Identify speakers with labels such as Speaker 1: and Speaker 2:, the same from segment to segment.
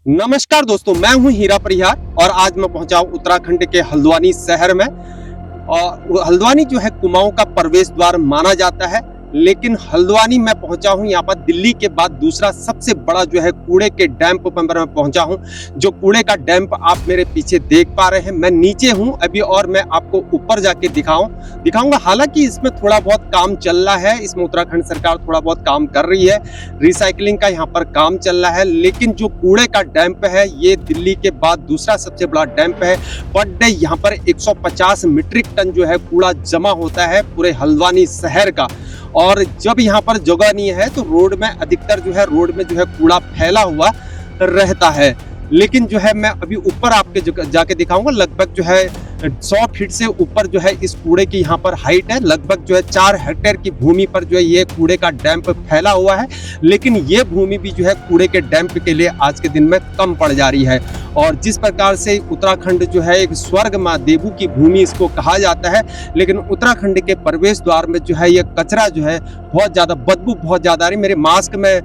Speaker 1: नमस्कार दोस्तों, मैं हूं हीरा परिहार और आज मैं पहुंचा हूं उत्तराखंड के हल्द्वानी शहर में। और हल्द्वानी जो है कुमाऊं का प्रवेश द्वार माना जाता है, लेकिन हल्द्वानी में पहुंचा हूं यहाँ पर दिल्ली के बाद दूसरा सबसे बड़ा जो है कूड़े के डैम्प पर मैं पहुंचा हूं। जो कूड़े का डैम्प आप मेरे पीछे देख पा रहे हैं, मैं नीचे हूं अभी और मैं आपको ऊपर जाके दिखाऊंगा। हालांकि इसमें थोड़ा बहुत काम चल रहा है, इसमें उत्तराखंड सरकार थोड़ा बहुत काम कर रही है, रिसाइकलिंग का यहाँ पर काम चल रहा है। लेकिन जो कूड़े का डैम्प है ये दिल्ली के बाद दूसरा सबसे बड़ा डैम्प है। पर डे यहाँ पर 150 मीट्रिक टन जो है कूड़ा जमा होता है पूरे हल्द्वानी शहर का। और जब यहाँ पर जगह नहीं है तो रोड में अधिकतर जो है कूड़ा फैला हुआ रहता है। लेकिन जो है मैं अभी ऊपर आपके जाके दिखाऊंगा। लगभग जो है 100 फीट से ऊपर जो है इस कूड़े की यहाँ पर हाइट है। लगभग जो है 4 हेक्टेयर की भूमि पर जो है ये कूड़े का डैम्प फैला हुआ है। लेकिन ये भूमि भी जो है कूड़े के डैम्प के लिए आज के दिन में कम पड़ जा रही है। और जिस प्रकार से उत्तराखंड जो है एक स्वर्ग माँ देवू की भूमि इसको कहा जाता है, लेकिन उत्तराखंड के प्रवेश द्वार में जो है ये कचरा जो है बहुत ज़्यादा बदबू बहुत ज़्यादा आ रही। मेरे मास्क में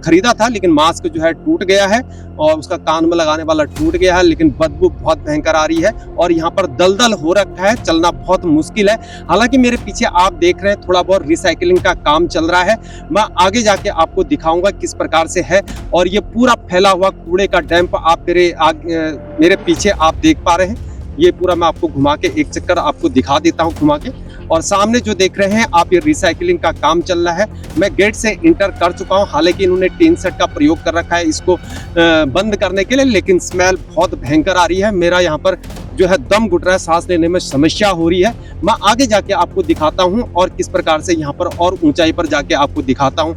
Speaker 1: खरीदा था, लेकिन मास्क जो है टूट गया है और उसका कान में लगाने वाला टूट गया है, लेकिन बदबू बहुत भयंकर आ रही है और यहाँ पर दलदल हो रखा है, चलना बहुत मुश्किल है। हालांकि मेरे पीछे आप देख रहे हैं थोड़ा बहुत रिसाइकलिंग का काम चल रहा है। मैं आगे जाके आपको दिखाऊंगा किस प्रकार से है। और ये पूरा फैला हुआ कूड़े का डैम्प आप मेरे पीछे आप देख पा रहे हैं। ये पूरा मैं आपको घुमा के एक चक्कर आपको दिखा देता हूँ घुमा के। और सामने जो देख रहे हैं आप, ये रिसाइकलिंग का काम चल रहा है। मैं गेट से इंटर कर चुका हूँ। हालांकि इन्होंने टीन सेट का प्रयोग कर रखा है इसको बंद करने के लिए, लेकिन स्मेल बहुत भयंकर आ रही है। मेरा यहाँ पर जो है दम घुट रहा है, सांस लेने में समस्या हो रही है। मैं आगे जाके आपको दिखाता हूँ और किस प्रकार से यहाँ पर और ऊंचाई पर जाके आपको दिखाता हूँ।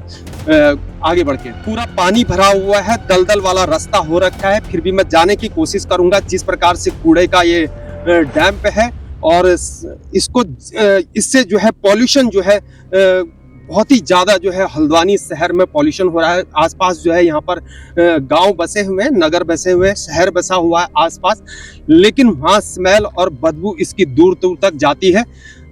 Speaker 1: आगे बढ़ के पूरा पानी भरा हुआ है, दलदल वाला रास्ता हो रखा है, फिर भी मैं जाने की कोशिश करूंगा। जिस प्रकार से कूड़े का ये डैम्प है और इससे जो है पॉल्यूशन जो है बहुत ही ज़्यादा जो है हल्द्वानी शहर में पॉल्यूशन हो रहा है। आसपास जो है यहाँ पर गांव बसे हुए हैं, नगर बसे हुए हैं, शहर बसा हुआ है आसपास, लेकिन वहाँ स्मेल और बदबू इसकी दूर दूर तक जाती है।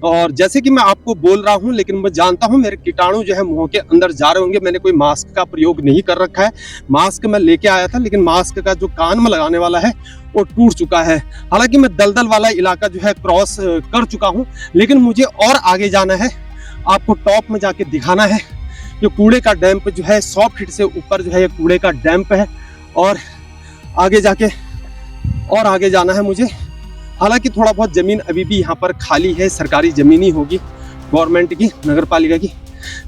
Speaker 1: और जैसे कि मैं आपको बोल रहा हूँ, लेकिन मैं जानता हूँ मेरे कीटाणु जो है मुंह के अंदर जा रहे होंगे। मैंने कोई मास्क का प्रयोग नहीं कर रखा है। मास्क मैं लेके आया था, लेकिन मास्क का जो कान में लगाने वाला है वो टूट चुका है। हालांकि मैं दलदल वाला इलाका जो है क्रॉस कर चुका हूँ, लेकिन मुझे और आगे जाना है। आपको टॉप में जाके दिखाना है। ये कूड़े का डैम्प जो है 100 फीट से ऊपर जो है ये कूड़े का डैम्प है। और आगे जाके और आगे जाना है मुझे। हालांकि थोड़ा बहुत ज़मीन अभी भी यहाँ पर खाली है, सरकारी ज़मीन ही होगी, गवर्नमेंट की, नगर पालिका की।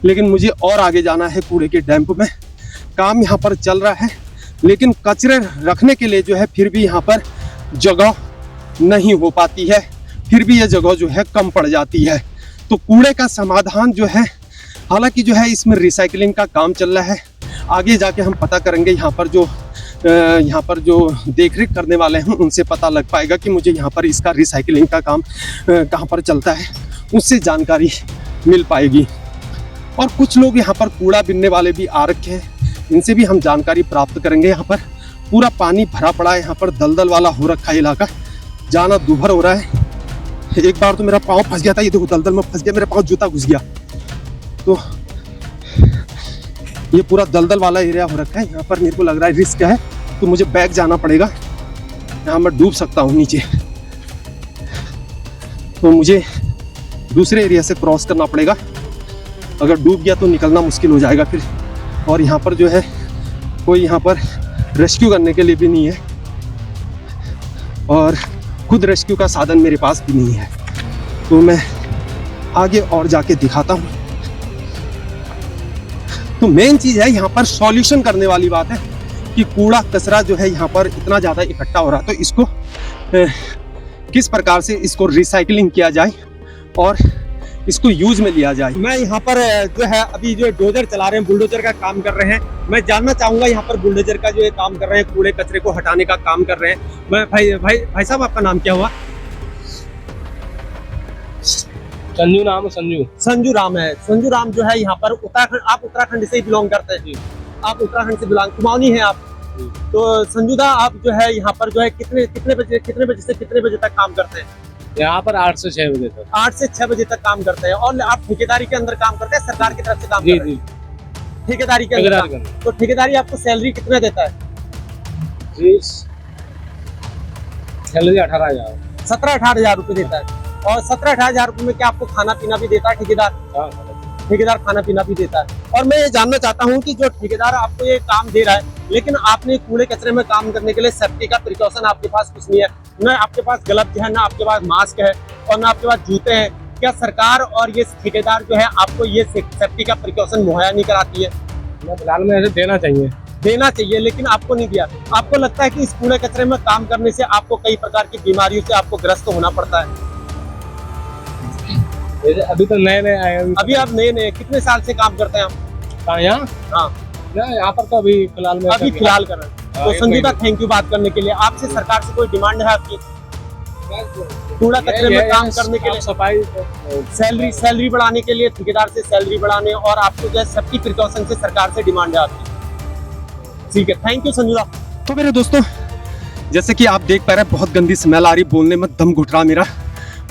Speaker 1: लेकिन मुझे और आगे जाना है कूड़े के डैम्प में। काम यहाँ पर चल रहा है, लेकिन कचरे रखने के लिए जो है फिर भी यहाँ पर जगह नहीं हो पाती है। फिर भी यह जगह जो है कम पड़ जाती है। तो कूड़े का समाधान जो है, हालांकि जो है इसमें रिसाइकलिंग का काम चल रहा है। आगे जाके हम पता करेंगे यहाँ पर जो देखरेख करने वाले हैं उनसे पता लग पाएगा कि मुझे यहाँ पर इसका रिसाइकलिंग का काम कहाँ पर चलता है, उससे जानकारी मिल पाएगी। और कुछ लोग यहाँ पर कूड़ा बीनने वाले भी आ रखे हैं, इनसे भी हम जानकारी प्राप्त करेंगे। यहाँ पर पूरा पानी भरा पड़ा है, यहाँ पर दलदल वाला हो रखा है इलाका, जाना दूभर हो रहा है। एक बार तो मेरा पाँव फंस गया था, ये देखो दलदल में फंस गया, मेरा पाँव जूता घुस गया। तो ये पूरा दलदल वाला एरिया हो रखा है। यहाँ पर मेरे को लग रहा है रिस्क है, तो मुझे बैक जाना पड़ेगा। यहाँ मैं डूब सकता हूँ नीचे, तो मुझे दूसरे एरिया से क्रॉस करना पड़ेगा। अगर डूब गया तो निकलना मुश्किल हो जाएगा फिर। और यहाँ पर जो है कोई यहाँ पर रेस्क्यू करने के लिए भी नहीं है, और खुद रेस्क्यू का साधन मेरे पास भी नहीं है। तो मैं आगे और जाके दिखाता हूँ। तो मेन चीज़ है यहाँ पर सॉल्यूशन करने वाली बात है कि कूड़ा कचरा जो है यहाँ पर इतना ज़्यादा इकट्ठा हो रहा है, तो इसको किस प्रकार से इसको रिसाइकलिंग किया जाए और इसको यूज में लिया जाए। मैं यहाँ पर जो है अभी जो डोजर चला रहे हैं, बुलडोजर का काम कर रहे हैं। मैं जानना चाहूँगा यहाँ पर बुलडोजर का जो ये काम कर रहे हैं, कूड़े कचरे को हटाने का काम कर रहे हैं। मैं भाई साहब, आपका नाम क्या हुआ?
Speaker 2: संजू नाम है।
Speaker 1: संजू राम है। संजू राम जो है यहाँ पर उत्तराखंड, आप उत्तराखंड से ही बिलोंग करते हैं? आप उत्तराखंड से बिलोंग, कुमाऊनी है आप? तो संजू दा, आप जो है यहाँ पर जो है कितने बजे से कितने बजे तक काम करते हैं?
Speaker 2: यहाँ पर 8 से 6 बजे तक।
Speaker 1: 8 से 6 बजे तक काम करते हैं। और आप ठेकेदारी के अंदर काम करते हैं, सरकार की तरफ से काम करते हैं? ठेकेदारी के अंदर। तो ठेकेदारी आपको सैलरी कितना देता है?
Speaker 2: जी सैलरी 18,000।
Speaker 1: 17-18 हजार रुपये देता है। और 17-18 हजार रुपये में क्या आपको खाना पीना भी देता है ठेकेदार?
Speaker 2: हाँ,
Speaker 1: ठेकेदार खाना पीना भी देता है। और मैं ये जानना चाहता हूँ कि जो ठेकेदार आपको ये काम दे रहा है, लेकिन आपने कूड़े कचरे में काम करने के लिए सेफ्टी का प्रिकॉशन आपके पास कुछ नहीं है, न आपके पास ग्लव्स है, न आपके पास मास्क है, और न आपके पास जूते हैं। क्या सरकार और ये ठेकेदार जो है आपको ये सेफ्टी का प्रिकॉशन मुहैया नहीं कराती है?
Speaker 2: फिलहाल में ऐसे देना चाहिए।
Speaker 1: देना चाहिए, लेकिन आपको नहीं दिया। आपको लगता है कि इस कूड़े कचरे में काम करने से आपको कई प्रकार की बीमारियों से आपको ग्रस्त होना पड़ता है?
Speaker 2: अभी तो नए नए आए हैं।
Speaker 1: अभी आप नए कितने साल से काम करते हैं आप?
Speaker 2: कहाँ यहाँ?
Speaker 1: हाँ,
Speaker 2: यहाँ पर तो अभी फिलहाल में
Speaker 1: अभी फिलहाल कर रहे हैं। तो संजीदा, थैंक यू बात करने के लिए। आपसे सरकार से कोई डिमांड है आपकी कूड़ा कचरे में काम करने के लिए?
Speaker 2: सफाई
Speaker 1: सैलरी बढ़ाने के लिए, ठेकेदार से सैलरी बढ़ाने, और आपको जो है सेफ्टी प्रिकॉशन से सरकार से डिमांड है आपकी। ठीक है, थैंक यू संजीदा। तो मेरे दोस्तों, जैसे कि आप देख पा रहे हैं, बहुत गंदी स्मेल आ रही, बोलने में दम घुट रहा मेरा।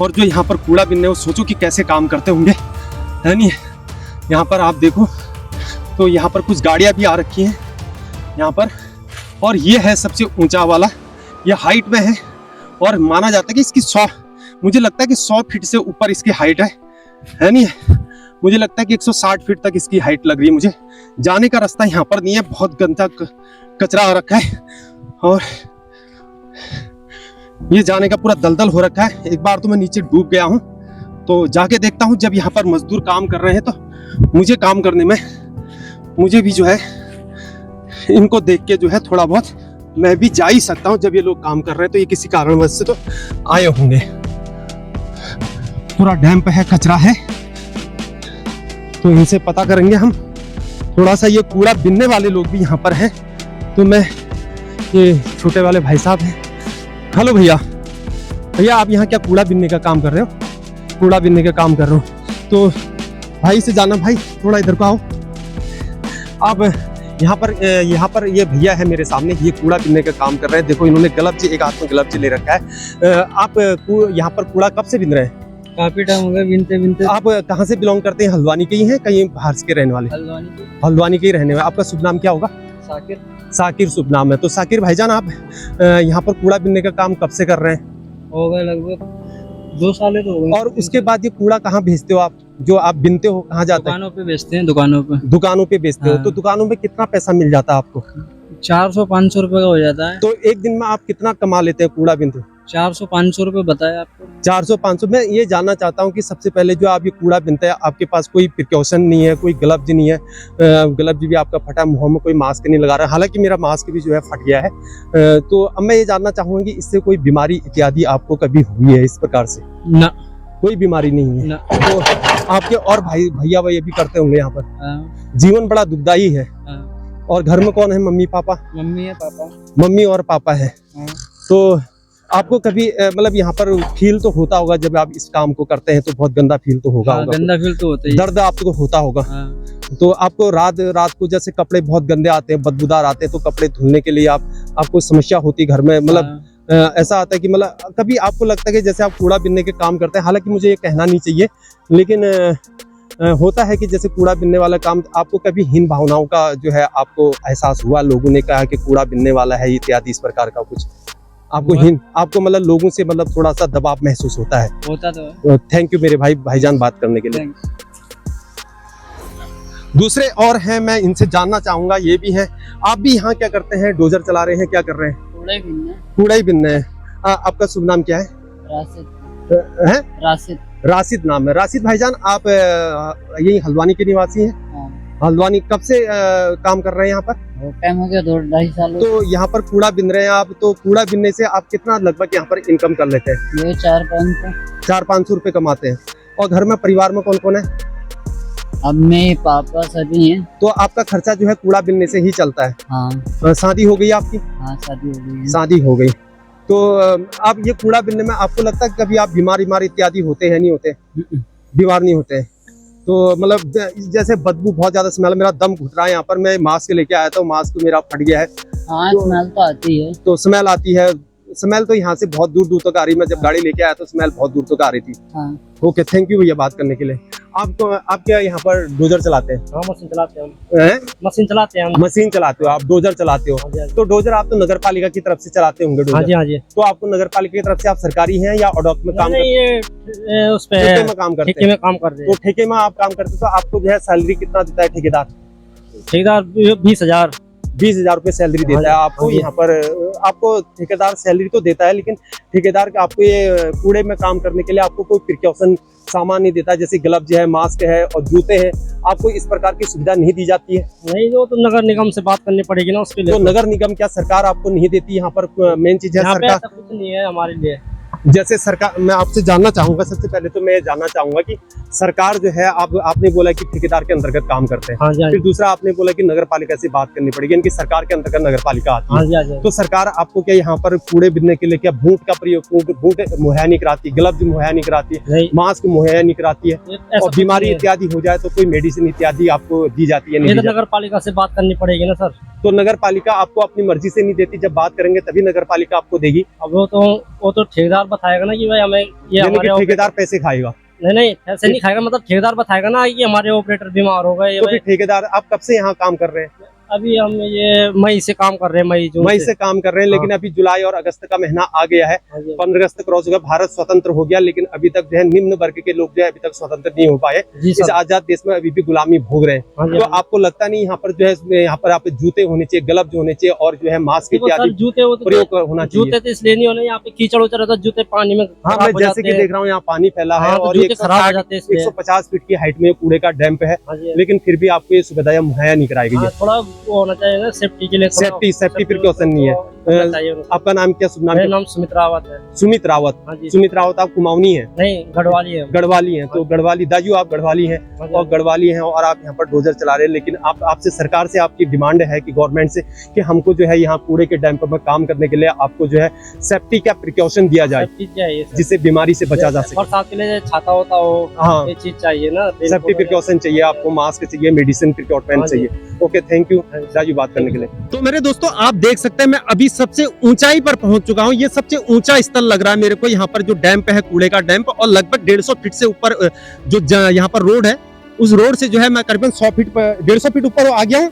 Speaker 1: और जो यहाँ पर कूड़ा बिनने, वो सोचो कि कैसे काम करते होंगे, है नहीं? यहाँ पर आप देखो तो यहाँ पर कुछ गाड़ियाँ भी आ रखी हैं यहाँ पर, और ये है सबसे ऊंचा वाला, ये हाइट में है, और माना जाता है कि इसकी 100, मुझे लगता है कि 100 फीट से ऊपर इसकी हाइट है नहीं? मुझे लगता है कि 160 फीट तक इसकी हाइट लग रही है मुझे। जाने का रास्ता यहाँ पर नहीं है, बहुत गंदा कचरा आ रखा है, और ये जाने का पूरा दलदल हो रखा है। एक बार तो मैं नीचे डूब गया हूँ, तो जाके देखता हूँ। जब यहाँ पर मजदूर काम कर रहे हैं तो मुझे काम करने में, मुझे भी जो है इनको देख के जो है थोड़ा बहुत मैं भी जा ही सकता हूँ। जब ये लोग काम कर रहे हैं तो ये किसी कारणवश से तो आए होंगे। पूरा डैम्प है, कचरा है, तो इनसे पता करेंगे हम थोड़ा सा। ये कूड़ा बिनने वाले लोग भी यहाँ पर हैं, तो मैं, ये छोटे वाले भाई साहब हैं। हेलो भैया, आप यहाँ क्या कूड़ा बिनने का काम कर रहे हो? कूड़ा बिनने का काम कर रहे हो तो भाई से जाना, भाई थोड़ा इधर को आओ। आप यहाँ पर ये भैया है मेरे सामने, ये कूड़ा बिनने का काम कर रहे हैं। देखो, इन्होंने ग्लव्स, एक हाथ में ग्लव्स ले रखा है। आप यहाँ पर कूड़ा कब से बिन रहे हैं?
Speaker 3: काफी टाइम हो गया बिनते बिनते।
Speaker 1: आप कहाँ से बिलोंग करते हैं? हल्द्वानी के ही हैं, कहीं बाहर के रहने वाले? हल्द्वानी के ही रहने वाले। आपका शुभ नाम क्या होगा?
Speaker 3: साकिर।
Speaker 1: साकिर शुभ नाम है। तो साकिर भाईजान, आप यहाँ पर कूड़ा बिनने का काम कब से कर रहे हैं?
Speaker 3: हो गए लगभग 2 साल तो हो गए।
Speaker 1: और उसके बाद ये कूड़ा कहाँ भेजते हो आप? जो आप बिनते हो कहाँ जाता है?
Speaker 3: दुकानों पे बेचते हैं, दुकानों पे।
Speaker 1: दुकानों पे बेचते हो?
Speaker 3: हाँ।
Speaker 1: तो दुकानों में कितना पैसा मिल जाता है आपको?
Speaker 3: 400-500 रुपए का हो जाता है।
Speaker 1: तो एक दिन में आप कितना कमा लेते हैं कूड़ा बिनते?
Speaker 3: 400-500 रुपए बताया आपको।
Speaker 1: 400-500। मैं ये जानना चाहता हूँ कि सबसे पहले जो आप ये कूड़ा बिनते हैं, आपके पास कोई प्रिकॉशन नहीं है, कोई ग्लव्स नहीं है, ग्लव्स भी आपका फटा, मुंह में कोई मास्क नहीं लगा रहा है। हालांकि मेरा मास्क भी जो है फट गया है। तो अब मैं ये जानना चाहूंगा कि इससे कोई बीमारी इत्यादि आपको कभी हुई है इस प्रकार से?
Speaker 3: ना,
Speaker 1: कोई बीमारी नहीं है।
Speaker 3: ना।
Speaker 1: तो आपके और भैया भी करते होंगे यहाँ पर?
Speaker 3: हाँ।
Speaker 1: जीवन बड़ा दुखदाई है।
Speaker 3: हाँ।
Speaker 1: और घर में कौन है? Mummy papa?
Speaker 3: मम्मी है, पापा।
Speaker 1: मम्मी और पापा है।
Speaker 3: हाँ।
Speaker 1: तो आपको कभी मतलब यहाँ पर फील तो होता होगा, जब आप इस काम को करते हैं तो बहुत गंदा फील तो होगा?
Speaker 3: हाँ, गंदा फील तो होता ही है।
Speaker 1: दर्द आपको होता होगा।
Speaker 3: हाँ।
Speaker 1: तो आपको रात को जैसे कपड़े बहुत गंदे आते हैं, बदबूदार आते हैं, तो कपड़े धुलने के लिए आपको समस्या होती है घर में? मतलब ऐसा आता है कि मतलब कभी आपको लगता है कि जैसे आप कूड़ा बिनने के काम करते हैं, हालांकि मुझे ये कहना नहीं चाहिए, लेकिन होता है कि जैसे कूड़ा बिनने वाला काम, आपको कभी हीन भावनाओं का जो है आपको एहसास हुआ? लोगों ने कहा कि कूड़ा बिनने वाला है इत्यादि, इस प्रकार का कुछ आपको मतलब लोगों से मतलब थोड़ा सा दबाव महसूस होता है?
Speaker 3: होता तो है।
Speaker 1: थैंक यू मेरे भाईजान बात करने के लिए। दूसरे और हैं, मैं इनसे जानना चाहूंगा। ये भी हैं, आप भी यहाँ क्या करते हैं? डोजर चला रहे हैं, क्या कर रहे हैं? कूड़ा ही बिनना है। आपका शुभ नाम क्या है?
Speaker 3: राशिद।
Speaker 1: राशिद नाम है। राशिद भाईजान, आप यही हल्द्वानी के निवासी हैं?
Speaker 3: हाँ।
Speaker 1: हल्द्वानी कब से काम कर रहे हैं यहाँ पर?
Speaker 3: टाइम हो गया, 2-2.5 साल।
Speaker 1: तो यहाँ पर कूड़ा बिन रहे हैं आप, तो कूड़ा बिनने से आप कितना लगभग यहाँ पर इनकम कर लेते हैं?
Speaker 3: ये 400-500
Speaker 1: रुपए कमाते हैं। और घर में परिवार में कौन कौन है?
Speaker 3: मम्मी पापा सभी हैं।
Speaker 1: तो आपका खर्चा जो है कूड़ा बिनने से ही चलता है?
Speaker 3: हाँ।
Speaker 1: शादी हो गई आपकी?
Speaker 3: हाँ, शादी हो गई है।
Speaker 1: शादी हो गई। तो आप ये कूड़ा बिनने में आपको लगता है कभी आप बीमार इत्यादि होते हैं? नहीं होते? बीमार नहीं होते? तो मतलब जैसे बदबू, बहुत ज्यादा स्मेल, मेरा दम घुट रहा है यहाँ पर। मैं मास्क लेके आया था, मास्क मेरा फट गया है।
Speaker 3: हाँ, स्मेल तो आती है।
Speaker 1: तो स्मेल आती है। स्मेल तो यहाँ से बहुत दूर दूर तक आ रही है। मैं जब गाड़ी लेके आया तो स्मेल बहुत दूर तक आ रही थी।
Speaker 3: हाँ।
Speaker 1: ओके, थैंक यू भैया बात करने के लिए। आप क्या यहाँ पर डोजर चलाते हैं?
Speaker 2: हाँ मशीन चलाते हैं
Speaker 1: हैं?
Speaker 2: मशीन चलाते हैं
Speaker 1: मशीन चलाते हो आप, डोजर चलाते हो।
Speaker 2: हाँ जी, हाँ जी।
Speaker 1: तो डोजर आप तो नगर पालिका की तरफ से चलाते होंगे
Speaker 2: हाँ जी
Speaker 1: डोजर।
Speaker 2: हाँ जी।
Speaker 1: तो आपको नगर पालिका की तरफ से आप सरकारी हैं या ऑडोक में काम
Speaker 2: नहीं
Speaker 1: करते
Speaker 2: ये उस पे
Speaker 1: ठेके में काम करते
Speaker 2: ठेके
Speaker 1: हैं?
Speaker 2: में काम करते
Speaker 1: तो
Speaker 2: हैं।
Speaker 1: ठेके में आप काम करते हो तो आपको जो है सैलरी कितना देता है ठेकेदार?
Speaker 2: ठेकेदार 20,000।
Speaker 1: 20,000 रुपये सैलरी
Speaker 2: हाँ
Speaker 1: देता
Speaker 2: जी,
Speaker 1: है आपको
Speaker 2: हाँ जी।
Speaker 1: यहाँ पर। आपको ठेकेदार सैलरी तो देता है, लेकिन ठेकेदार का आपको ये कूड़े में काम करने के लिए आपको कोई प्रिकॉशन सामान नहीं देता, जैसे ग्लव्स है, मास्क है और जूते हैं, आपको इस प्रकार की सुविधा नहीं दी जाती है?
Speaker 2: नहीं वो तो नगर निगम से बात करनी पड़ेगी ना उसके लिए।
Speaker 1: तो नगर निगम क्या सरकार आपको नहीं देती? यहाँ पर मेन चीज है
Speaker 2: यहाँ पे
Speaker 1: सरकार,
Speaker 2: ऐसा कुछ नहीं है हमारे लिए।
Speaker 1: जैसे सरकार, मैं आपसे जानना चाहूंगा, सबसे पहले तो मैं जानना चाहूंगा कि सरकार जो है, आपने बोला कि ठेकेदार के अंतर्गत काम करते हैं,
Speaker 2: हाँ जी हाँ
Speaker 1: फिर
Speaker 2: जी।
Speaker 1: दूसरा आपने बोला कि नगर पालिका से बात करनी पड़ेगी, इनकी सरकार के अंतर्गत नगर पालिका आती
Speaker 2: हाँ
Speaker 1: है।
Speaker 2: जी हाँ जी।
Speaker 1: तो सरकार आपको क्या यहाँ पर कूड़े बिनने के लिए क्या बूट का प्रयोग, बूट मुहैया नहीं कराती, ग्लव्स मुहैया नहीं कराती,
Speaker 2: नहीं
Speaker 1: मास्क मुहैया नहीं कराती है,
Speaker 2: ऐसा
Speaker 1: और
Speaker 2: कुछ
Speaker 1: बीमारी
Speaker 2: नहीं है।
Speaker 1: इत्यादि हो जाए तो कोई मेडिसिन इत्यादि आपको दी जाती है?
Speaker 2: ये
Speaker 1: नहीं
Speaker 2: तो
Speaker 1: दी जाती?
Speaker 2: नगर पालिका से बात करनी पड़ेगी ना सर।
Speaker 1: तो नगर पालिका आपको अपनी मर्जी से नहीं देती, जब बात करेंगे तभी नगर पालिका आपको देगी?
Speaker 2: अब वो तो ठेकेदार बताएगा ना कि भाई हमें ये
Speaker 1: यानी कि
Speaker 2: हमारे
Speaker 1: ठेकेदार पैसे खाएगा?
Speaker 2: नहीं ऐसे नहीं खाएगा, मतलब ठेकेदार बताएगा ना कि हमारे ऑपरेटर बीमार हो गए।
Speaker 1: तो फिर ठेकेदार, आप कब से यहाँ काम कर रहे हैं?
Speaker 2: अभी हम ये मई से काम कर रहे हैं, मई जून
Speaker 1: मई से काम कर रहे हैं, लेकिन अभी जुलाई और अगस्त का महीना आ गया है,
Speaker 2: हाँ जी
Speaker 1: 15 अगस्त क्रॉस हो गया, भारत स्वतंत्र हो गया, लेकिन अभी तक जो है निम्न वर्ग के लोग जो है अभी तक स्वतंत्र नहीं हो पाए,
Speaker 2: जी
Speaker 1: इस
Speaker 2: सर।
Speaker 1: आजाद देश में अभी भी गुलामी भोग रहे हैं।
Speaker 2: हाँ जी
Speaker 1: तो आपको लगता नहीं यहाँ पर जो है, यहाँ पर आप जूते होने चाहिए, ग्लव्स होने चाहिए और जो है मास्क
Speaker 2: देखो
Speaker 1: इत्यादि
Speaker 2: सर जूते वो तो
Speaker 1: प्रयोग होना चाहिए?
Speaker 2: जूते तो इसलिए नहीं होने, यहाँ पे कीचड़ उचड़ रहता है, जूते पानी में
Speaker 1: हाँ,
Speaker 2: खराब
Speaker 1: मैं
Speaker 2: हो
Speaker 1: जैसे
Speaker 2: जाते
Speaker 1: कि
Speaker 2: हैं।
Speaker 1: देख रहा हूँ यहाँ पानी फैला है
Speaker 2: हाँ, तो
Speaker 1: और
Speaker 2: जूते खराब हो जाते हैं इसलिए।
Speaker 1: 150 फीट की हाइट में कूड़े का डैम्प है,
Speaker 2: हाँ जी
Speaker 1: लेकिन फिर भी आपको ये सुविधाएं मुहैया नहीं कराई गई
Speaker 2: हाँ,
Speaker 1: है।
Speaker 2: थोड़ा वो होना चाहिए ना सेफ्टी के लिए।
Speaker 1: सेफ्टी प्रिकॉशन नहीं है।
Speaker 2: होना चाहिए उनको।
Speaker 1: आपका नाम क्या? शुभ नाम
Speaker 2: मेरा
Speaker 1: क्या?
Speaker 2: नाम सुमित रावत है।
Speaker 1: सुमित रावत।
Speaker 2: हाँ जी।
Speaker 1: सुमित रावत आप कुमाऊनी है?
Speaker 2: नहीं गढ़वाली है।
Speaker 1: गढ़वाली हैं। तो गढ़वाली दाजू आप गढ़वाली हैं
Speaker 2: हाँ जी,
Speaker 1: और गढ़वाली हैं और आप यहाँ पर डोजर चला रहे हैं, लेकिन आपसे सरकार से आपकी डिमांड है कि गवर्नमेंट से कि हमको जो है यहाँ कूड़े के डैम्प में काम करने के लिए आपको जो है सेफ्टी का प्रिकॉशन दिया जाए,
Speaker 2: सेफ्टी चाहिए सर।
Speaker 1: जिससे बीमारी से बचा जा सके।
Speaker 2: बरसात के लिए छाता होता हो,
Speaker 1: हाँ,
Speaker 2: ये चीज चाहिए ना।
Speaker 1: सेफ्टी प्रिकॉशन चाहिए आपको, मास्क चाहिए, मेडिसिन प्रिकॉशन
Speaker 2: हाँ जी।
Speaker 1: चाहिए। ओके, थैंक यू
Speaker 2: हाँ जी।
Speaker 1: राजू बात करने के लिए। तो मेरे दोस्तों आप देख सकते हैं मैं अभी सबसे ऊंचाई पर पहुंच चुका हूं। ये सबसे ऊंचा स्थल लग रहा है मेरे को, यहाँ पर जो डैम्प है, कूड़े का डैम्प, और लगभग 150 फीट से ऊपर जो यहाँ पर रोड है, उस रोड से जो है मैं करीबन 100 फीट पर 150 फीट ऊपर आ गया हूँ,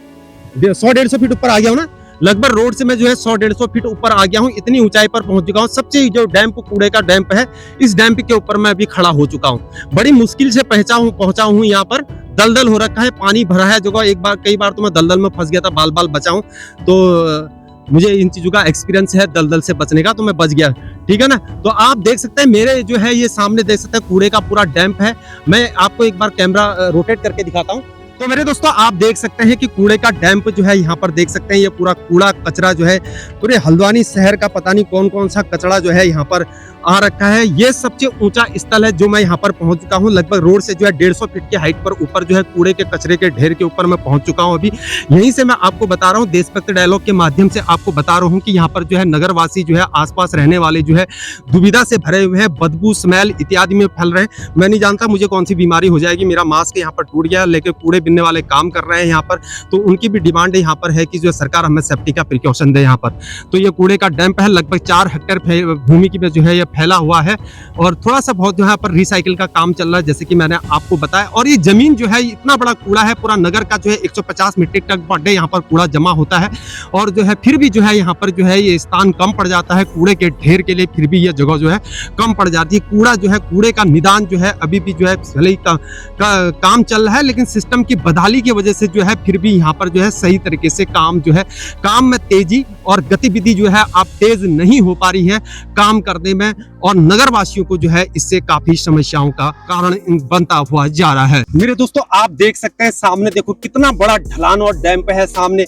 Speaker 1: 100-150 फीट ऊपर आ गया हूँ ना, लगभग रोड से मैं जो है 100-150 फीट ऊपर आ गया हूँ। इतनी ऊंचाई पर पहुंच चुका हूँ। सबसे जो डैम्प, कूड़े का डैम्प है, इस डैम्प के ऊपर मैं अभी खड़ा हो चुका हूँ। बड़ी मुश्किल से पहुंचा हूँ। यहाँ पर दलदल हो रखा है, पानी भरा है जगह। कई बार तो मैं दलदल में फंस गया था, बाल बचाऊं, तो मुझे इन चीजों का एक्सपीरियंस है दलदल से बचने का, तो मैं बच गया। ठीक है ना। तो आप देख सकते हैं मेरे जो है ये सामने देख सकते हैं कूड़े का पूरा डैम्प है। मैं आपको एक बार कैमरा रोटेट करके दिखाता हूँ। तो मेरे दोस्तों आप देख सकते हैं कि कूड़े का डैम्प जो है यहाँ पर देख सकते हैं, ये पूरा कूड़ा कचरा जो है पूरे हल्द्वानी शहर का, पता नहीं कौन कौन सा कचरा जो है यहाँ पर आ रखा है। ये सबसे ऊंचा स्थल है जो मैं यहाँ पर पहुंच चुका हूँ। लगभग रोड से जो है 150 फीट की हाइट पर ऊपर जो है कूड़े के कचरे के ढेर के ऊपर मैं पहुंच चुका हूँ। अभी यहीं से मैं आपको बता रहा हूँ, देशभक्त डायलॉग के माध्यम से आपको बता रहा हूँ कि यहाँ पर जो है नगरवासी जो है, आसपास रहने वाले जो है दुविधा से भरे हुए हैं, बदबू, स्मेल इत्यादि में फैल रहे हैं। मैं नहीं जानता मुझे कौन सी बीमारी हो जाएगी। मेरा मास्क यहाँ पर टूट गया, लेकिन कूड़े बिनने वाले काम कर रहे हैं यहाँ पर, तो उनकी भी डिमांड यहाँ पर है कि जो सरकार हमें सेफ्टी का प्रिकॉशन दे यहाँ पर। तो ये कूड़े का डैम्प है, लगभग 4 हेक्टेयर भूमि की जो है ये फैला हुआ है, और थोड़ा सा बहुत जो है यहाँ पर रिसाइकिल का काम चल रहा है, जैसे कि मैंने आपको बताया। और ये जमीन जो है इतना बड़ा कूड़ा है, पूरा नगर का जो है 150 मीट्रिक टन पर डे यहाँ पर कूड़ा जमा होता है, और जो है फिर भी जो है यहाँ पर जो है ये स्थान कम पड़ जाता है कूड़े के ढेर के लिए, फिर भी ये जगह जो है कम पड़ जाती है। कूड़ा जो है, कूड़े का निदान जो है अभी भी जो है भले काम चल रहा है, लेकिन सिस्टम की बदहाली की वजह से जो है फिर भी यहाँ पर जो है सही तरीके से काम जो है, काम में तेजी और गतिविधि जो है आप तेज नहीं हो पा रही है काम करने में, और नगरवासियों को जो है इससे काफी समस्याओं का कारण बनता हुआ जा रहा है। मेरे दोस्तों आप देख सकते हैं सामने, देखो कितना बड़ा ढलान और डैम्प है सामने।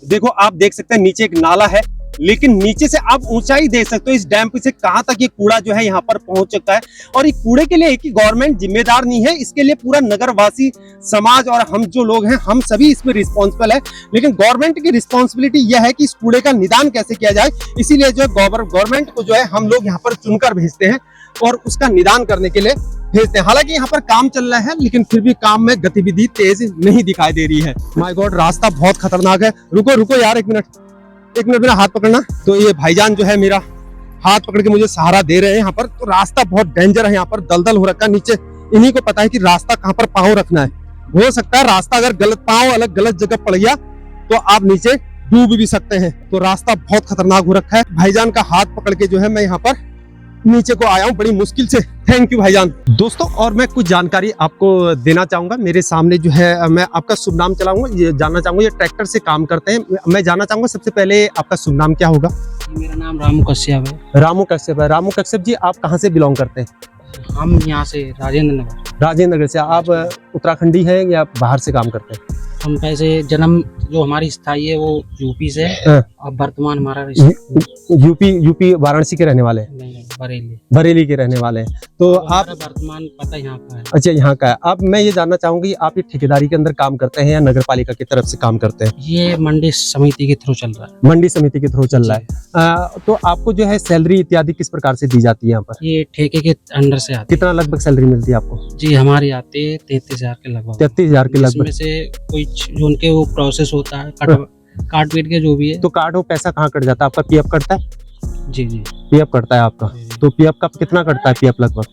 Speaker 1: देखो आप देख सकते हैं नीचे एक नाला है, लेकिन नीचे से आप ऊंचाई देख सकते हो इस डैम्प से कहां तक ये कूड़ा जो है यहाँ पर पहुंच चुका है। और ये कूड़े के लिए एक ही गवर्नमेंट जिम्मेदार नहीं है, इसके लिए पूरा नगरवासी समाज और हम जो लोग हैं हम सभी इसमें रिस्पॉन्सिबल है। लेकिन गवर्नमेंट की रिस्पॉन्सिबिलिटी यह है कि इस कूड़े का निदान कैसे किया जाए, इसीलिए जो है गवर्नमेंट को जो है हम लोग यहाँ पर चुनकर भेजते हैं और उसका निदान करने के लिए भेजते हैं। हालांकि यहाँ पर काम चल रहा है, लेकिन फिर भी काम में गतिविधि तेज नहीं दिखाई दे रही है। माय गॉड, रास्ता बहुत खतरनाक है। रुको यार, एक मिनट मेरा हाथ पकड़ना। तो ये भाईजान जो है मेरा हाथ पकड़ के मुझे सहारा दे रहे हैं यहाँ पर। तो रास्ता बहुत डेंजर है, यहाँ पर दलदल हो रखा है, नीचे इन्हीं को पता है कि रास्ता कहाँ पर पाँव रखना है। हो सकता है रास्ता अगर गलत पाँव अलग गलत जगह पड़ गया तो आप नीचे डूब भी सकते हैं। तो रास्ता बहुत खतरनाक हो रखा है। भाईजान का हाथ पकड़ के जो है मैं यहाँ पर नीचे को आया हूँ बड़ी मुश्किल से। थैंक यू भाईजान। दोस्तों और मैं कुछ जानकारी आपको देना चाहूंगा। मेरे सामने जो है मैं आपका शुभ नाम चलाऊंगा, ये जानना चाहूंगा। ये ट्रैक्टर से काम करते हैं, मैं जानना चाहूंगा सबसे पहले आपका शुभ नाम क्या होगा?
Speaker 2: मेरा नाम रामू कश्यप है।
Speaker 1: रामू कश्यप है। रामू कश्यप जी, आप कहाँ से बिलोंग करते हैं?
Speaker 2: हम यहाँ से राजेंद्र नगर।
Speaker 1: राजेंद्र नगर से। आप उत्तराखंडी हैं या बाहर से काम करते हैं?
Speaker 2: हम वैसे जन्म जो हमारी स्थायी है वो यूपी से है
Speaker 1: हाँ।
Speaker 2: और वर्तमान हमारा
Speaker 1: यूपी वाराणसी के रहने वाले हैं?
Speaker 2: नहीं, बरेली।
Speaker 1: बरेली के रहने वाले हैं। तो आप
Speaker 2: वर्तमान पता यहाँ का है।
Speaker 1: अच्छा, यहाँ का है। अब मैं ये जानना चाहूंगी आप ये ठेकेदारी के अंदर काम करते हैं या नगर पालिका की तरफ से काम करते हैं?
Speaker 2: ये मंडी समिति के थ्रू चल रहा है।
Speaker 1: मंडी समिति के थ्रू चल रहा है। तो आपको जो है सैलरी इत्यादि किस प्रकार से दी जाती है यहाँ पर?
Speaker 2: ये ठेके के अंडर से आती
Speaker 1: कितना लगभग सैलरी मिलती है आपको?
Speaker 2: है जी। हमारी आती है 33,000 के लगभग।
Speaker 1: 33,000 के लगभग।
Speaker 2: इसमें से कोई जो उनके वो प्रोसेस होता है काट पीट के जो भी है।
Speaker 1: तो कार्ड वो पैसा कहाँ कट जाता है? आपका पीएफ कटता है?
Speaker 2: जी जी,
Speaker 1: पीएफ कटता है आपका। तो पीएफ का कितना कटता है पीएफ लगभग?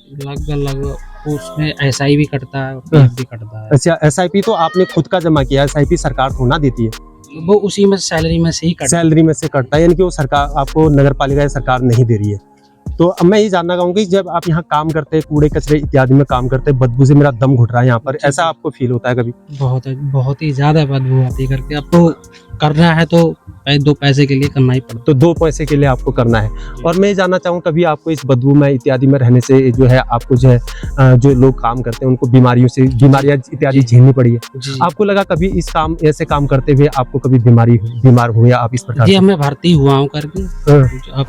Speaker 2: लगभग उसमें एसआई भी कटता है और पीएफ भी कटता है।
Speaker 1: अच्छा, एसआईपी तो आपने खुद का जमा किया, एसआईपी सरकार थोड़ा ना देती है।
Speaker 2: वो उसी में सैलरी में से ही कटता है।
Speaker 1: सैलरी में से कटता है, यानी कि वो सरकार आपको नगर पालिका या सरकार नहीं दे रही है। तो अब मैं ये जानना चाहूंगा कि जब आप यहाँ काम करते हैं, कूड़े कचरे इत्यादि में काम करते हैं, बदबू से मेरा दम घुट रहा है यहाँ पर, ऐसा आपको फील होता है कभी?
Speaker 2: बहुत ही ज्यादा बदबू आती करके। अब तो करना है तो दो पैसे के लिए करना ही पड़ता।
Speaker 1: तो 2 पैसे के लिए आपको करना है। और मैं ये जानना चाहूँगा कभी आपको इस बदबू में इत्यादि में रहने से जो है आपको जो है जो लोग काम करते हैं उनको बीमारियां इत्यादि झेलनी पड़ी है?
Speaker 2: जी।
Speaker 1: आपको लगा कभी इस काम ऐसे काम करते हुए आपको कभी बीमार हुए आप इस प्रकार
Speaker 2: जी,
Speaker 1: से?
Speaker 2: मैं भर्ती हुआ हूँ करके।
Speaker 1: हाँ।
Speaker 2: अब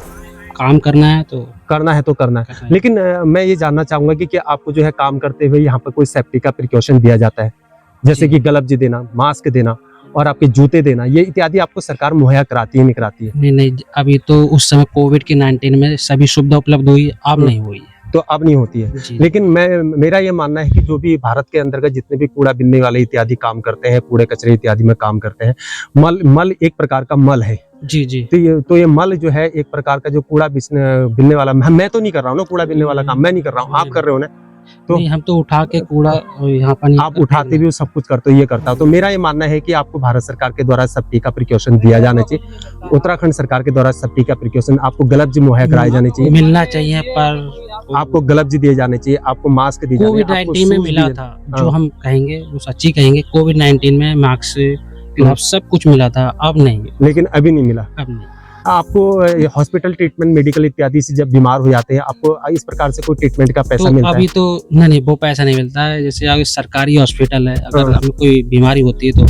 Speaker 2: काम करना है तो करना
Speaker 1: है। लेकिन मैं ये जानना चाहूंगा कि क्या आपको जो है काम करते हुए यहाँ पर कोई सेफ्टी का प्रिकॉशन दिया जाता है? जैसे कि ग्लव्स देना, मास्क देना और आपके जूते देना, ये इत्यादि आपको सरकार मुहैया कराती है नहीं कराती है?
Speaker 2: नहीं, अभी तो उस समय कोविड-19 में सभी सुविधा उपलब्ध हुई, अब नहीं हुई है।
Speaker 1: तो अब नहीं होती है। लेकिन मेरा ये मानना है कि जो भी भारत के अंतर्गत जितने भी कूड़ा बिनने वाले इत्यादि काम करते हैं, कूड़े कचरे इत्यादि में काम करते हैं, मल एक प्रकार का मल है।
Speaker 2: जी जी।
Speaker 1: तो ये मल जो है एक प्रकार का जो कूड़ा बिनने वाला, मैं तो नहीं कर रहा हूँ ना कूड़ा बिनने वाला काम, मैं नहीं कर रहा हूँ, आप कर रहे हो ना? तो
Speaker 2: नहीं, हम तो उठा के कूड़ा यहाँ पर
Speaker 1: आप उठाते भी हो, सब कुछ करते हो, ये करता हो। तो मेरा ये मानना है कि आपको भारत सरकार के द्वारा सेफ्टी का प्रिकॉशन दिया जाना चाहिए। उत्तराखंड सरकार के द्वारा सेफ्टी का प्रिकॉशन, आपको ग्लव्स मुहैया कराए जाने चाहिए,
Speaker 2: मिलना चाहिए। पर
Speaker 1: आपको ग्लव्स दिए जाने चाहिए, आपको मास्क दिए जाने चाहिए।
Speaker 2: कोविड-19 में मिला था, जो हम कहेंगे वो सच्ची कहेंगे, कोविड-19 में मास्क ग्लव्स सब कुछ मिला था, अब नहीं।
Speaker 1: लेकिन अभी नहीं मिला।
Speaker 2: अब नहीं।
Speaker 1: आपको हॉस्पिटल ट्रीटमेंट, मेडिकल इत्यादि से जब बीमार हो जाते हैं, आपको इस प्रकार से कोई ट्रीटमेंट का पैसा मिलता है?
Speaker 2: अभी तो नहीं, वो पैसा नहीं मिलता है। जैसे अगर सरकारी हॉस्पिटल है, अगर हमें कोई बीमारी होती है तो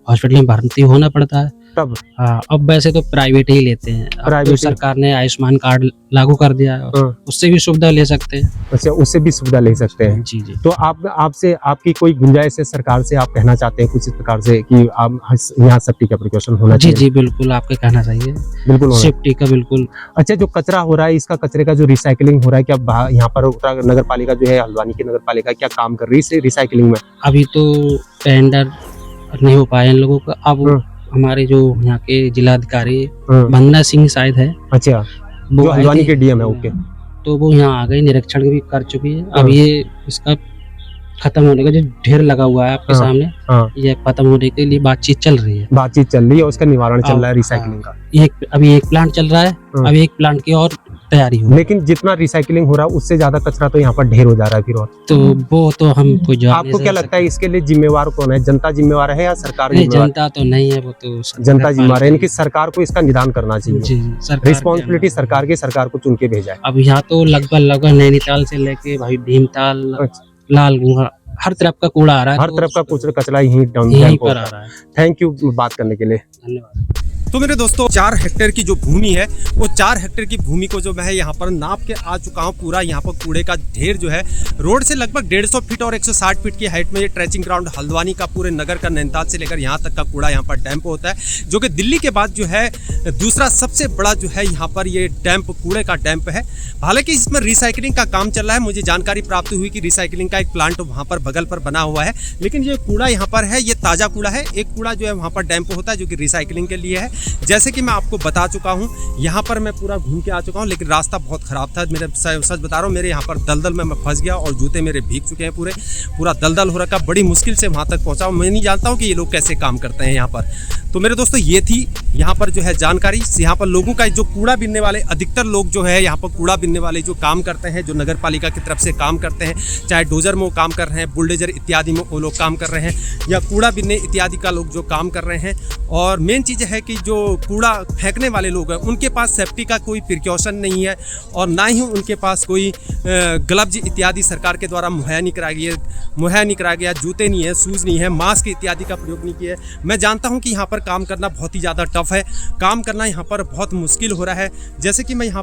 Speaker 2: हॉस्पिटल में भर्ती होना पड़ता है
Speaker 1: तब।
Speaker 2: हाँ, अब वैसे तो प्राइवेट ही लेते हैं। अब तो सरकार ने आयुष्मान कार्ड लागू कर दिया है, उससे भी सुविधा ले सकते हैं।
Speaker 1: अच्छा, उससे भी सुविधा ले सकते हैं।
Speaker 2: जी जी।
Speaker 1: तो आपसे आपकी कोई गुंजाइश है सरकार से, आप कहना चाहते हैं कुछ इस प्रकार से कि आप यहाँ सेफ्टी का प्रिकॉशन होना चाहिए?
Speaker 2: जी, बिल्कुल आपके कहना चाहिए,
Speaker 1: बिल्कुल
Speaker 2: सेफ्टी का बिल्कुल।
Speaker 1: अच्छा, जो कचरा हो रहा है, इसका कचरे का जो रिसाइकलिंग हो रहा है, क्या यहाँ पर उत्तराखंड नगर पालिका जो है, हल्द्वानी की नगर पालिका क्या काम कर रही है इस रिसाइकलिंग में?
Speaker 2: अभी तो टेंडर नहीं हो पाए इन लोगों का। अब हमारे जो यहाँ के जिलाधिकारी वंदना सिंह शायद है,
Speaker 1: अच्छा, वो हल्द्वानी के डीएम है, ओके,
Speaker 2: तो वो यहाँ आ गए, निरीक्षण भी कर चुकी है। अब ये इसका खत्म होने का जो ढेर लगा हुआ है आपके सामने, ये खत्म होने के लिए बातचीत चल रही है, उसका निवारण चल रहा है रिसाइकलिंग का। अभी एक प्लांट चल रहा है, अभी एक प्लांट की और तैयारी हो।
Speaker 1: लेकिन जितना रिसाइकलिंग हो रहा है उससे ज्यादा कचरा तो यहाँ पर ढेर हो जा रहा है फिर। और
Speaker 2: तो वो तो हम कोई जवाब
Speaker 1: आपको क्या लगता है इसके लिए जिम्मेवार कौन है? जनता जिम्मेवार है या सरकार?
Speaker 2: नहीं, जनता तो नहीं है, वो तो
Speaker 1: जनता जिम्मेवार है, यानी कि सरकार को इसका निदान करना चाहिए।
Speaker 2: जी,
Speaker 1: रिस्पॉन्सिबिलिटी सरकार की, सरकार को चुन के भेजा है।
Speaker 2: अब यहाँ तो लगभग नैनीताल से लेके भाई भीमताल, लालगुहा, हर तरफ का कूड़ा आ रहा है,
Speaker 1: हर तरफ का कचरा यहीं
Speaker 2: पर आ रहा है।
Speaker 1: थैंक यू बात करने के लिए,
Speaker 2: धन्यवाद।
Speaker 1: तो मेरे दोस्तों 4 हेक्टेयर की जो भूमि है, वो 4 हेक्टेयर की भूमि को जो मैं यहाँ पर नाप के आ चुका हूँ। पूरा यहाँ पर कूड़े का ढेर जो है रोड से लगभग 150 फीट और 160 फीट की हाइट में ये ट्रेचिंग ग्राउंड हल्द्वानी का, पूरे नगर का, नैनीताल से लेकर यहाँ तक का कूड़ा यहाँ पर डैम्प होता है, जो कि दिल्ली के बाद जो है दूसरा सबसे बड़ा जो है यहाँ पर ये डैम्प, कूड़े का डैम्प है। हालांकि इसमें रिसाइकलिंग का काम चल रहा है। मुझे जानकारी प्राप्त हुई कि रिसाइकलिंग का एक प्लांट वहाँ पर बगल पर बना हुआ है, लेकिन ये कूड़ा यहाँ पर है, ये ताज़ा कूड़ा है। एक कूड़ा जो है वहाँ पर डैम्प होता है जो कि रिसाइकलिंग के लिए है, जैसे कि मैं आपको बता चुका हूँ, यहाँ पर मैं पूरा घूम के आ चुका हूँ, लेकिन रास्ता बहुत ख़राब था। मेरे सच बता रहा हूँ, मेरे यहाँ पर दलदल में मैं फंस गया और जूते मेरे भीग चुके हैं, पूरा दलदल हो रखा। बड़ी मुश्किल से वहाँ तक पहुँचा हूँ। मैं नहीं जानता हूँ कि ये लोग कैसे काम करते हैं यहाँ पर। तो मेरे दोस्तों, ये थी यहाँ पर जो है जानकारी। यहाँ पर लोगों का जो कूड़ा बीनने वाले, अधिकतर लोग जो है यहाँ पर कूड़ा बीनने वाले जो काम करते हैं, जो नगर पालिका की तरफ से काम करते हैं, चाहे डोजर में वो काम कर रहे हैं, बुलडोजर इत्यादि में वो लोग काम कर रहे हैं, या कूड़ा बीनने इत्यादि का लोग जो काम कर रहे हैं। और मेन चीज़ है कि जो कूड़ा फेंकने वाले लोग हैं, उनके पास सेफ्टी का कोई प्रिकॉशन नहीं है, और ना ही उनके पास कोई ग्लव्स इत्यादि सरकार के द्वारा मुहैया नहीं कराया गया, जूते नहीं है, शूज़ नहीं है, मास्क इत्यादि का प्रयोग नहीं किया है। मैं जानता हूँ कि यहाँ पर काम करना बहुत ही ज़्यादा टफ है, काम करना यहाँ पर बहुत मुश्किल हो रहा है। जैसे कि मैं यहाँ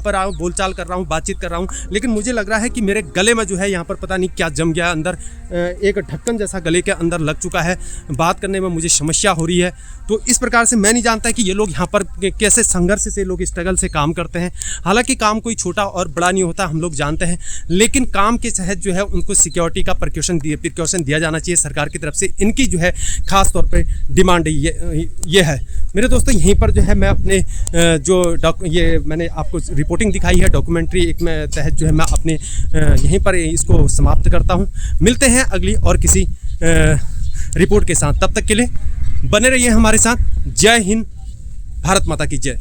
Speaker 1: पर आऊँ, बोलचाल कर रहा हूँ, बातचीत कर रहा हूँ, लेकिन मुझे लग रहा है कि मेरे गले में जो है यहाँ पर पता नहीं क्या जम गया, अंदर एक ढक्कन जैसा गले के अंदर लग चुका है। बात करने में मुझे समस्या हो रही है। तो इस प्रकार से मैं नहीं जानता कि ये लोग यहाँ पर कैसे संघर्ष से, लोग स्ट्रगल से काम करते हैं। हालांकि काम कोई छोटा और बड़ा नहीं होता, हम लोग जानते हैं, लेकिन काम के तहत जो है उनको सिक्योरिटी का प्रिकॉशन दिया जाना चाहिए सरकार की तरफ से। इनकी जो है खास तौर पर डिमांड ये है। मेरे दोस्तों, यहीं पर जो है मैं अपने ये मैंने आपको रिपोर्टिंग दिखाई है, डॉक्यूमेंट्री एक में तहत जो है मैं अपने यहीं पर इसको समाप्त करता हूँ। मिलते हैं अगली और किसी रिपोर्ट के साथ। तब तक के लिए बने रहिए हमारे साथ। जय हिंद, भारत माता की जय।